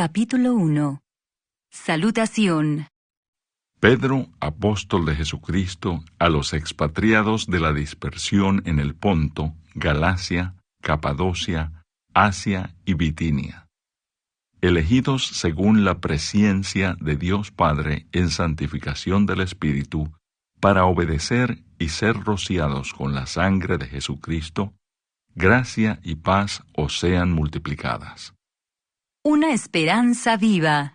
Capítulo 1. Salutación. Pedro, apóstol de Jesucristo, a los expatriados de la dispersión en el Ponto, Galacia, Capadocia, Asia y Bitinia, elegidos según la presciencia de Dios Padre en santificación del Espíritu, para obedecer y ser rociados con la sangre de Jesucristo, gracia y paz os sean multiplicadas. Una esperanza viva.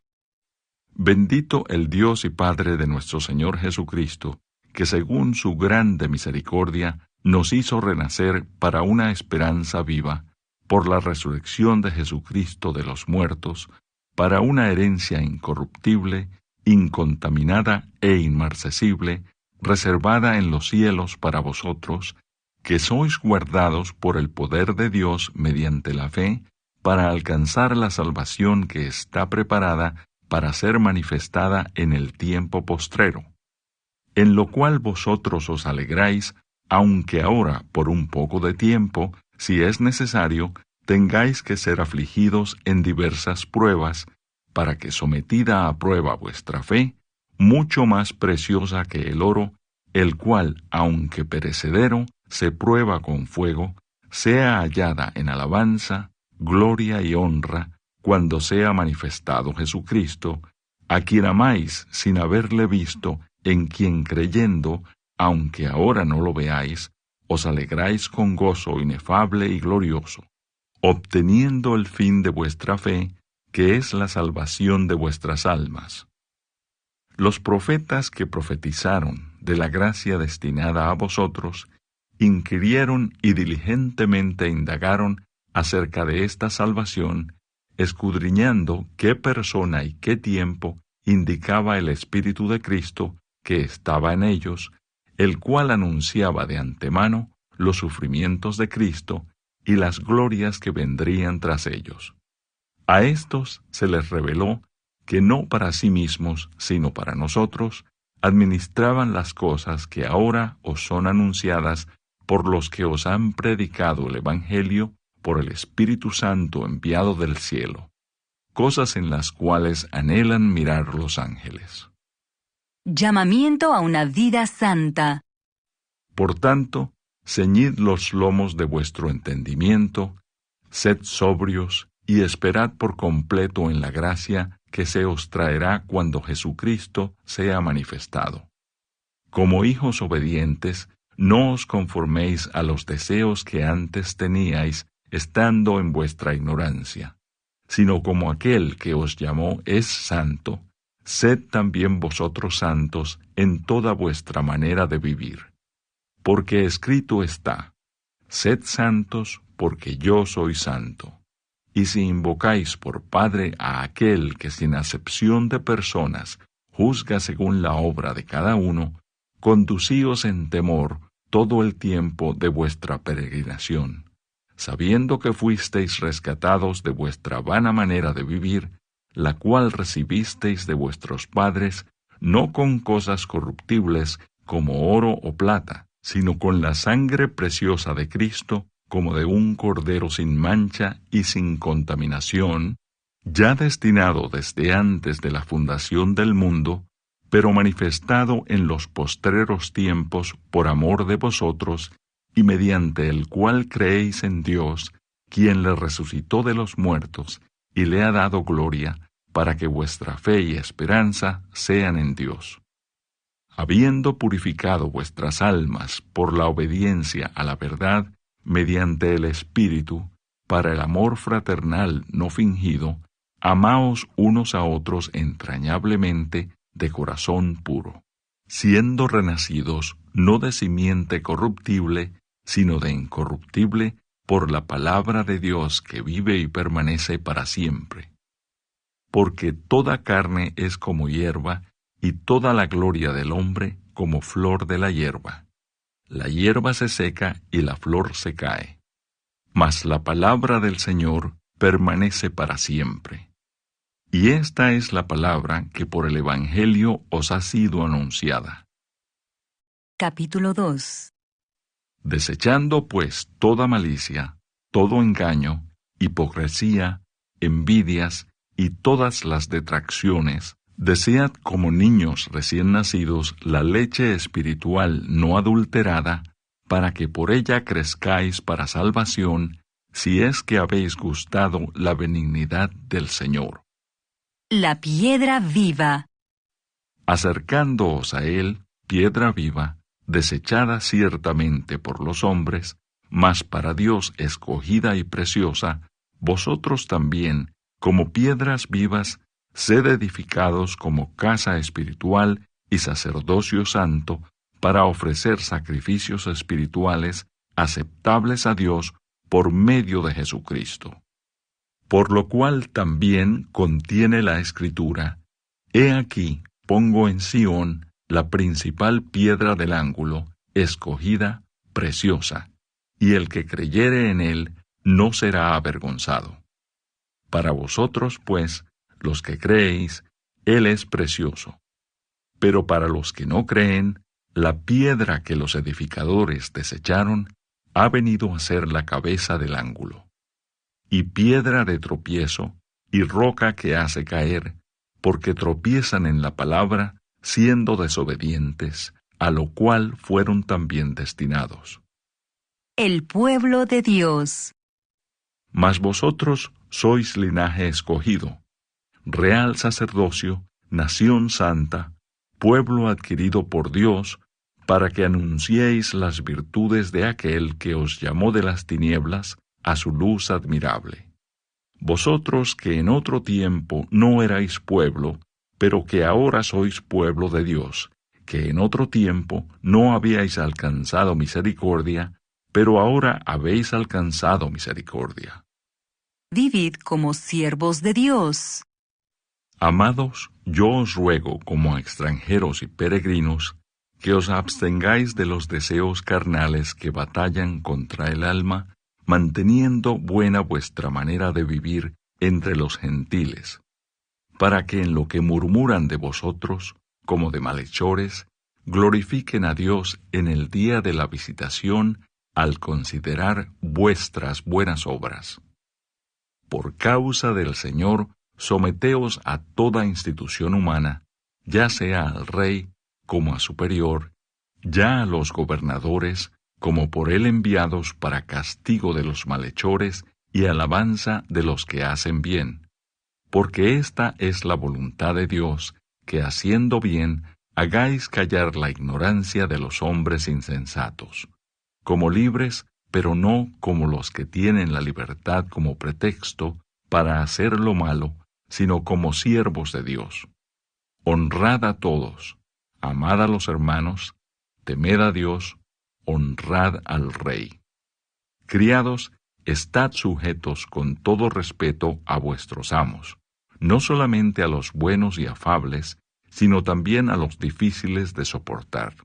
Bendito el Dios y Padre de nuestro Señor Jesucristo, que según su grande misericordia nos hizo renacer para una esperanza viva, por la resurrección de Jesucristo de los muertos, para una herencia incorruptible, incontaminada e inmarcesible, reservada en los cielos para vosotros, que sois guardados por el poder de Dios mediante la fe, para alcanzar la salvación que está preparada para ser manifestada en el tiempo postrero, en lo cual vosotros os alegráis, aunque ahora, por un poco de tiempo, si es necesario, tengáis que ser afligidos en diversas pruebas, para que sometida a prueba vuestra fe, mucho más preciosa que el oro, el cual, aunque perecedero, se prueba con fuego, sea hallada en alabanza, gloria y honra, cuando sea manifestado Jesucristo, a quien amáis sin haberle visto, en quien creyendo, aunque ahora no lo veáis, os alegráis con gozo inefable y glorioso, obteniendo el fin de vuestra fe, que es la salvación de vuestras almas. Los profetas que profetizaron de la gracia destinada a vosotros, inquirieron y diligentemente indagaron acerca de esta salvación, escudriñando qué persona y qué tiempo indicaba el Espíritu de Cristo que estaba en ellos, el cual anunciaba de antemano los sufrimientos de Cristo y las glorias que vendrían tras ellos. A estos se les reveló que no para sí mismos, sino para nosotros, administraban las cosas que ahora os son anunciadas por los que os han predicado el Evangelio por el Espíritu Santo enviado del cielo, cosas en las cuales anhelan mirar los ángeles. Llamamiento a una vida santa. Por tanto, ceñid los lomos de vuestro entendimiento, sed sobrios y esperad por completo en la gracia que se os traerá cuando Jesucristo sea manifestado. Como hijos obedientes, no os conforméis a los deseos que antes teníais, estando en vuestra ignorancia, sino como aquel que os llamó es santo, sed también vosotros santos en toda vuestra manera de vivir. Porque escrito está, sed santos porque yo soy santo. Y si invocáis por Padre a aquel que sin acepción de personas juzga según la obra de cada uno, conducíos en temor todo el tiempo de vuestra peregrinación, sabiendo que fuisteis rescatados de vuestra vana manera de vivir, la cual recibisteis de vuestros padres, no con cosas corruptibles como oro o plata, sino con la sangre preciosa de Cristo, como de un cordero sin mancha y sin contaminación, ya destinado desde antes de la fundación del mundo, pero manifestado en los postreros tiempos por amor de vosotros, y mediante el cual creéis en Dios, quien le resucitó de los muertos, y le ha dado gloria, para que vuestra fe y esperanza sean en Dios. Habiendo purificado vuestras almas por la obediencia a la verdad, mediante el Espíritu, para el amor fraternal no fingido, amaos unos a otros entrañablemente de corazón puro, siendo renacidos no de simiente corruptible, sino de incorruptible, por la palabra de Dios que vive y permanece para siempre. Porque toda carne es como hierba, y toda la gloria del hombre como flor de la hierba. La hierba se seca y la flor se cae. Mas la palabra del Señor permanece para siempre. Y esta es la palabra que por el Evangelio os ha sido anunciada. Capítulo 2. Desechando pues toda malicia, todo engaño, hipocresía, envidias, y todas las detracciones, desead como niños recién nacidos la leche espiritual no adulterada, para que por ella crezcáis para salvación, si es que habéis gustado la benignidad del Señor. La piedra viva. Acercándoos a él, piedra viva, desechada ciertamente por los hombres, mas para Dios escogida y preciosa, vosotros también, como piedras vivas, sed edificados como casa espiritual y sacerdocio santo, para ofrecer sacrificios espirituales aceptables a Dios por medio de Jesucristo. Por lo cual también contiene la Escritura: He aquí, pongo en Sión la principal piedra del ángulo, escogida, preciosa, y el que creyere en él no será avergonzado. Para vosotros, pues, los que creéis, él es precioso. Pero para los que no creen, la piedra que los edificadores desecharon ha venido a ser la cabeza del ángulo, y piedra de tropiezo, y roca que hace caer, porque tropiezan en la palabra, siendo desobedientes, a lo cual fueron también destinados. El pueblo de Dios. Mas vosotros sois linaje escogido, real sacerdocio, nación santa, pueblo adquirido por Dios, para que anunciéis las virtudes de aquel que os llamó de las tinieblas a su luz admirable. Vosotros que en otro tiempo no erais pueblo, pero que ahora sois pueblo de Dios, que en otro tiempo no habíais alcanzado misericordia, pero ahora habéis alcanzado misericordia. Vivid como siervos de Dios. Amados, yo os ruego, como a extranjeros y peregrinos, que os abstengáis de los deseos carnales que batallan contra el alma, manteniendo buena vuestra manera de vivir entre los gentiles, para que en lo que murmuran de vosotros, como de malhechores, glorifiquen a Dios en el día de la visitación al considerar vuestras buenas obras. Por causa del Señor, someteos a toda institución humana, ya sea al rey como a superior, ya a los gobernadores como por él enviados para castigo de los malhechores y alabanza de los que hacen bien. Porque esta es la voluntad de Dios, que haciendo bien, hagáis callar la ignorancia de los hombres insensatos, como libres, pero no como los que tienen la libertad como pretexto para hacer lo malo, sino como siervos de Dios. Honrad a todos, amad a los hermanos, temed a Dios, honrad al Rey. Criados, estad sujetos con todo respeto a vuestros amos, no solamente a los buenos y afables, sino también a los difíciles de soportar.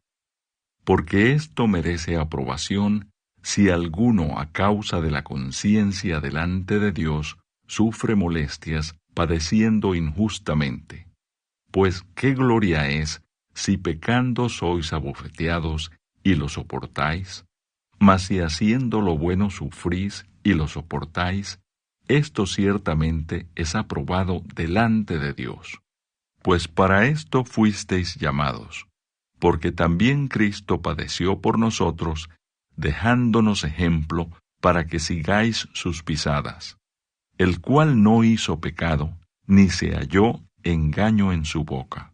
Porque esto merece aprobación si alguno a causa de la conciencia delante de Dios sufre molestias padeciendo injustamente. Pues qué gloria es si pecando sois abofeteados y lo soportáis, mas si haciendo lo bueno sufrís y lo soportáis, esto ciertamente es aprobado delante de Dios. Pues para esto fuisteis llamados, porque también Cristo padeció por nosotros, dejándonos ejemplo para que sigáis sus pisadas, el cual no hizo pecado, ni se halló engaño en su boca,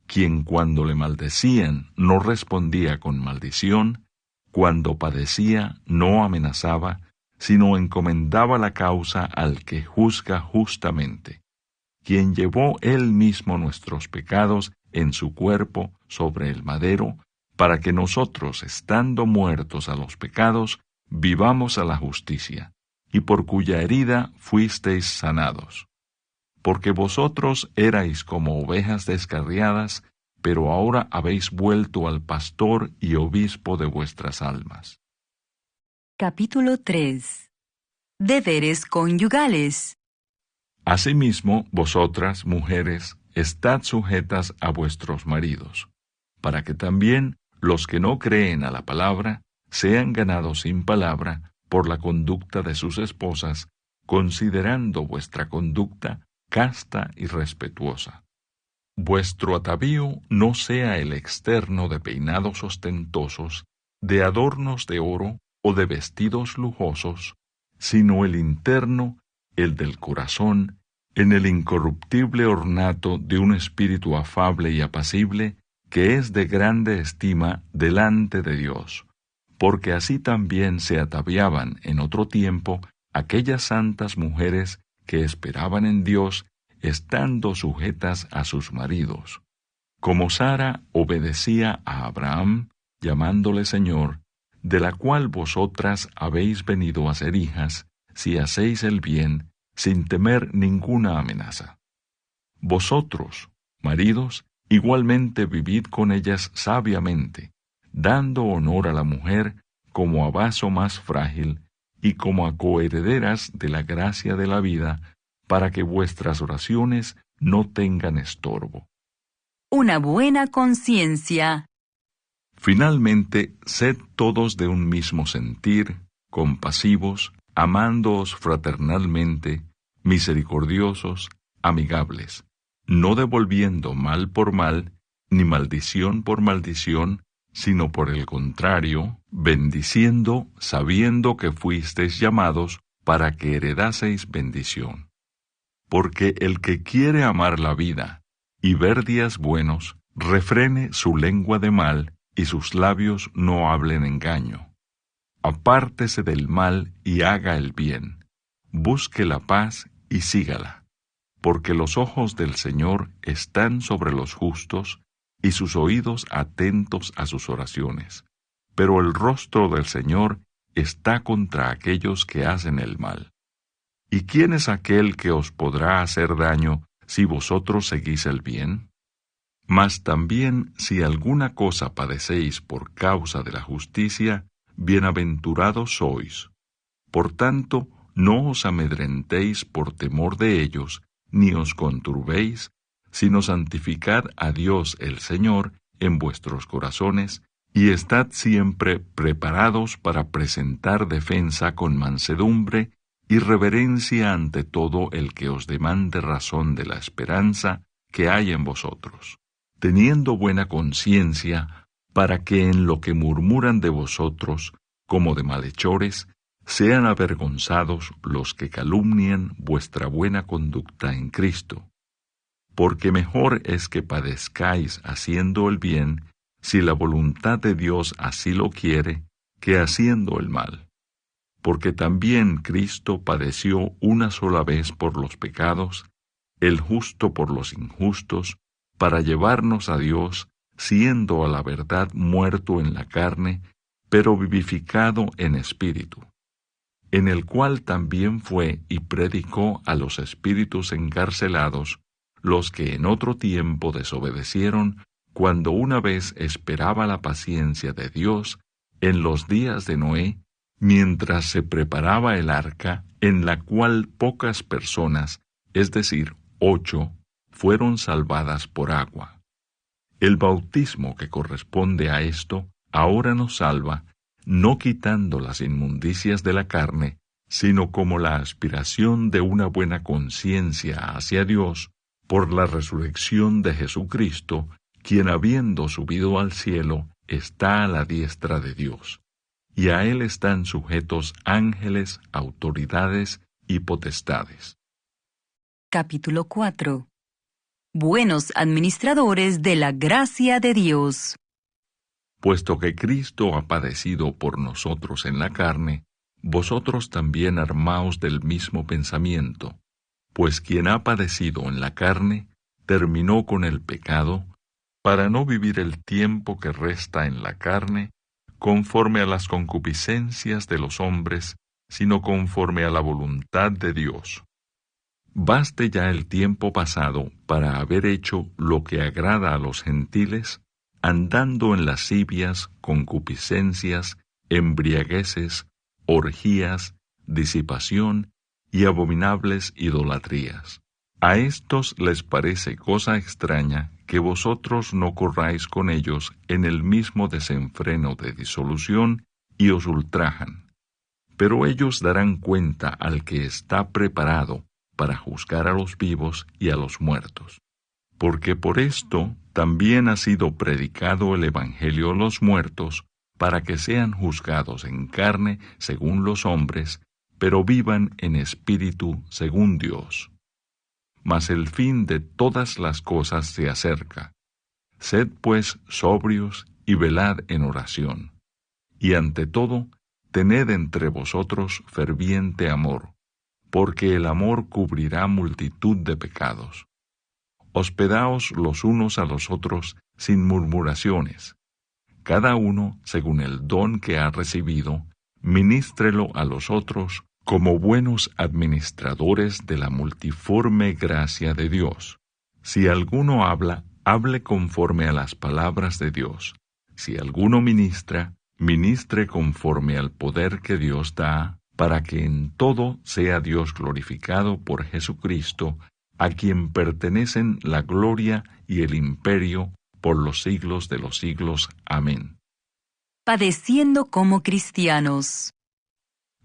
quien cuando le maldecían no respondía con maldición, cuando padecía no amenazaba, sino encomendaba la causa al que juzga justamente, quien llevó él mismo nuestros pecados en su cuerpo sobre el madero, para que nosotros, estando muertos a los pecados, vivamos a la justicia, y por cuya herida fuisteis sanados. Porque vosotros erais como ovejas descarriadas, pero ahora habéis vuelto al pastor y obispo de vuestras almas. Capítulo 3. Deberes conyugales. Asimismo, vosotras, mujeres, estad sujetas a vuestros maridos, para que también los que no creen a la palabra sean ganados sin palabra por la conducta de sus esposas, considerando vuestra conducta casta y respetuosa. Vuestro atavío no sea el externo de peinados ostentosos, de adornos de oro o de vestidos lujosos, sino el interno, el del corazón, en el incorruptible ornato de un espíritu afable y apacible, que es de grande estima delante de Dios, porque así también se ataviaban en otro tiempo aquellas santas mujeres que esperaban en Dios, estando sujetas a sus maridos. Como Sara obedecía a Abraham, llamándole Señor, de la cual vosotras habéis venido a ser hijas, si hacéis el bien, sin temer ninguna amenaza. Vosotros, maridos, igualmente vivid con ellas sabiamente, dando honor a la mujer como a vaso más frágil y como a coherederas de la gracia de la vida, para que vuestras oraciones no tengan estorbo. Una buena conciencia. Finalmente, sed todos de un mismo sentir, compasivos, amándoos fraternalmente, misericordiosos, amigables, no devolviendo mal por mal, ni maldición por maldición, sino por el contrario, bendiciendo, sabiendo que fuisteis llamados para que heredaseis bendición. Porque el que quiere amar la vida y ver días buenos, refrene su lengua de mal y sus labios no hablen engaño. Apártese del mal y haga el bien. Busque la paz y sígala. Porque los ojos del Señor están sobre los justos y sus oídos atentos a sus oraciones. Pero el rostro del Señor está contra aquellos que hacen el mal. ¿Y quién es aquel que os podrá hacer daño si vosotros seguís el bien? Mas también si alguna cosa padecéis por causa de la justicia, bienaventurados sois. Por tanto, no os amedrentéis por temor de ellos, ni os conturbéis, sino santificad a Dios el Señor en vuestros corazones, y estad siempre preparados para presentar defensa con mansedumbre y reverencia ante todo el que os demande razón de la esperanza que hay en vosotros, teniendo buena conciencia, para que en lo que murmuran de vosotros, como de malhechores, sean avergonzados los que calumnian vuestra buena conducta en Cristo. Porque mejor es que padezcáis haciendo el bien, si la voluntad de Dios así lo quiere, que haciendo el mal. Porque también Cristo padeció una sola vez por los pecados, el justo por los injustos, para llevarnos a Dios, siendo a la verdad muerto en la carne, pero vivificado en espíritu, en el cual también fue y predicó a los espíritus encarcelados, los que en otro tiempo desobedecieron, cuando una vez esperaba la paciencia de Dios en los días de Noé, mientras se preparaba el arca, en la cual pocas personas, es decir, 8, fueron salvadas por agua. El bautismo que corresponde a esto ahora nos salva, no quitando las inmundicias de la carne, sino como la aspiración de una buena conciencia hacia Dios, por la resurrección de Jesucristo, quien habiendo subido al cielo, está a la diestra de Dios, y a él están sujetos ángeles, autoridades y potestades. Capítulo 4. Buenos administradores de la gracia de Dios. Puesto que Cristo ha padecido por nosotros en la carne, vosotros también armaos del mismo pensamiento, pues quien ha padecido en la carne, terminó con el pecado, para no vivir el tiempo que resta en la carne, conforme a las concupiscencias de los hombres, sino conforme a la voluntad de Dios. Baste ya el tiempo pasado para haber hecho lo que agrada a los gentiles, andando en lascivias, concupiscencias, embriagueces, orgías, disipación y abominables idolatrías. A estos les parece cosa extraña que vosotros no corráis con ellos en el mismo desenfreno de disolución y os ultrajan. Pero ellos darán cuenta al que está preparado para juzgar a los vivos y a los muertos. Porque por esto también ha sido predicado el Evangelio a los muertos, para que sean juzgados en carne según los hombres, pero vivan en espíritu según Dios. Mas el fin de todas las cosas se acerca. Sed pues sobrios y velad en oración. Y ante todo, tened entre vosotros ferviente amor, porque el amor cubrirá multitud de pecados. Hospedaos los unos a los otros sin murmuraciones. Cada uno, según el don que ha recibido, ministrelo a los otros como buenos administradores de la multiforme gracia de Dios. Si alguno habla, hable conforme a las palabras de Dios. Si alguno ministra, ministre conforme al poder que Dios da, para que en todo sea Dios glorificado por Jesucristo, a quien pertenecen la gloria y el imperio por los siglos de los siglos. Amén. Padeciendo como cristianos.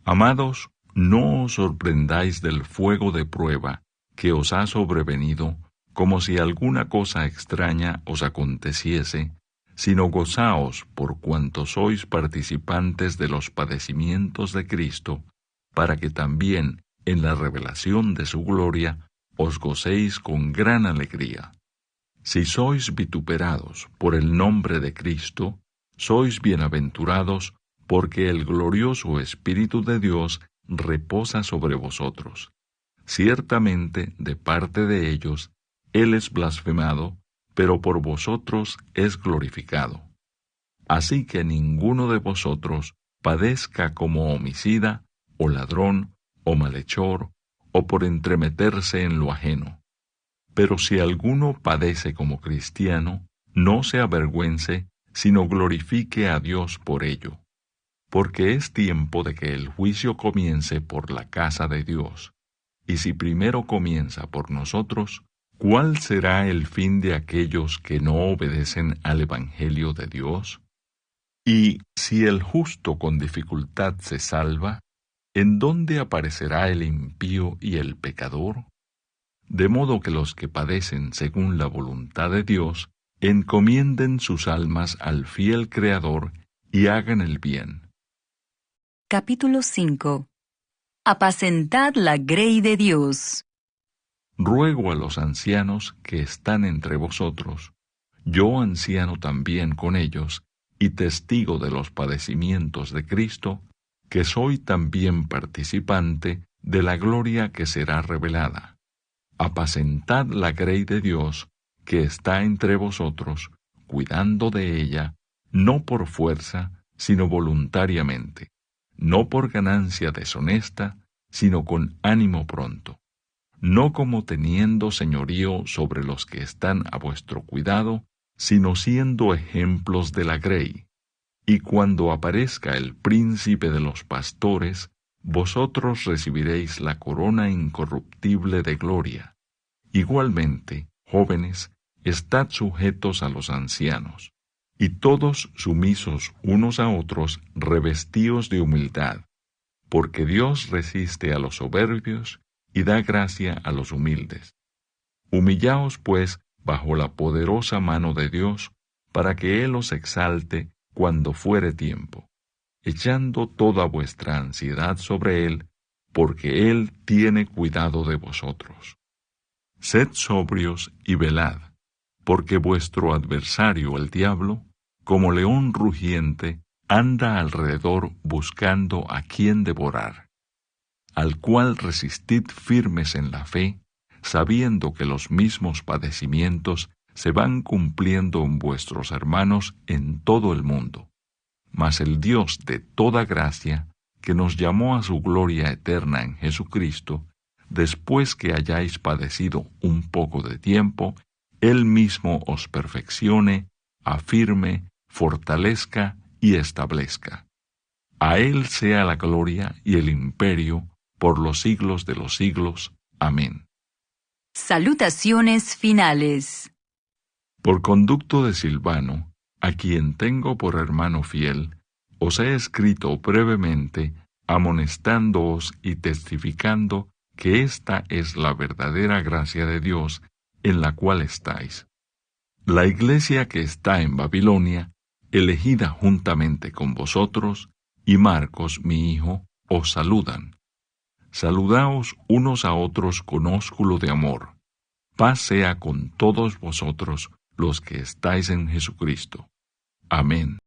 Amados, no os sorprendáis del fuego de prueba que os ha sobrevenido, como si alguna cosa extraña os aconteciese, sino gozaos por cuanto sois participantes de los padecimientos de Cristo, para que también en la revelación de su gloria os gocéis con gran alegría. Si sois vituperados por el nombre de Cristo, sois bienaventurados, porque el glorioso Espíritu de Dios reposa sobre vosotros. Ciertamente, de parte de ellos, Él es blasfemado, pero por vosotros es glorificado. Así que ninguno de vosotros padezca como homicida, o ladrón, o malhechor, o por entremeterse en lo ajeno. Pero si alguno padece como cristiano, no se avergüence, sino glorifique a Dios por ello. Porque es tiempo de que el juicio comience por la casa de Dios. Y si primero comienza por nosotros, ¿cuál será el fin de aquellos que no obedecen al Evangelio de Dios? Y si el justo con dificultad se salva, ¿en dónde aparecerá el impío y el pecador? De modo que los que padecen según la voluntad de Dios, encomienden sus almas al fiel Creador y hagan el bien. Capítulo 5. Apacentad la grey de Dios. Ruego a los ancianos que están entre vosotros, yo anciano también con ellos, y testigo de los padecimientos de Cristo, que soy también participante de la gloria que será revelada. Apacentad la grey de Dios, que está entre vosotros, cuidando de ella, no por fuerza, sino voluntariamente, no por ganancia deshonesta, sino con ánimo pronto, no como teniendo señorío sobre los que están a vuestro cuidado, sino siendo ejemplos de la grey. Y cuando aparezca el príncipe de los pastores, vosotros recibiréis la corona incorruptible de gloria. Igualmente, jóvenes, estad sujetos a los ancianos, y todos sumisos unos a otros, revestíos de humildad, porque Dios resiste a los soberbios y da gracia a los humildes. Humillaos, pues, bajo la poderosa mano de Dios, para que Él os exalte cuando fuere tiempo, echando toda vuestra ansiedad sobre Él, porque Él tiene cuidado de vosotros. Sed sobrios y velad, porque vuestro adversario el diablo, como león rugiente, anda alrededor buscando a quien devorar, al cual resistid firmes en la fe, sabiendo que los mismos padecimientos se van cumpliendo en vuestros hermanos en todo el mundo. Mas el Dios de toda gracia, que nos llamó a su gloria eterna en Jesucristo, después que hayáis padecido un poco de tiempo, Él mismo os perfeccione, afirme, fortalezca y establezca. A Él sea la gloria y el imperio por los siglos de los siglos. Amén. Salutaciones finales. Por conducto de Silvano, a quien tengo por hermano fiel, os he escrito brevemente, amonestándoos y testificando que esta es la verdadera gracia de Dios en la cual estáis. La iglesia que está en Babilonia, elegida juntamente con vosotros, y Marcos, mi hijo, os saludan. Saludaos unos a otros con ósculo de amor. Paz sea con todos vosotros los que estáis en Jesucristo. Amén.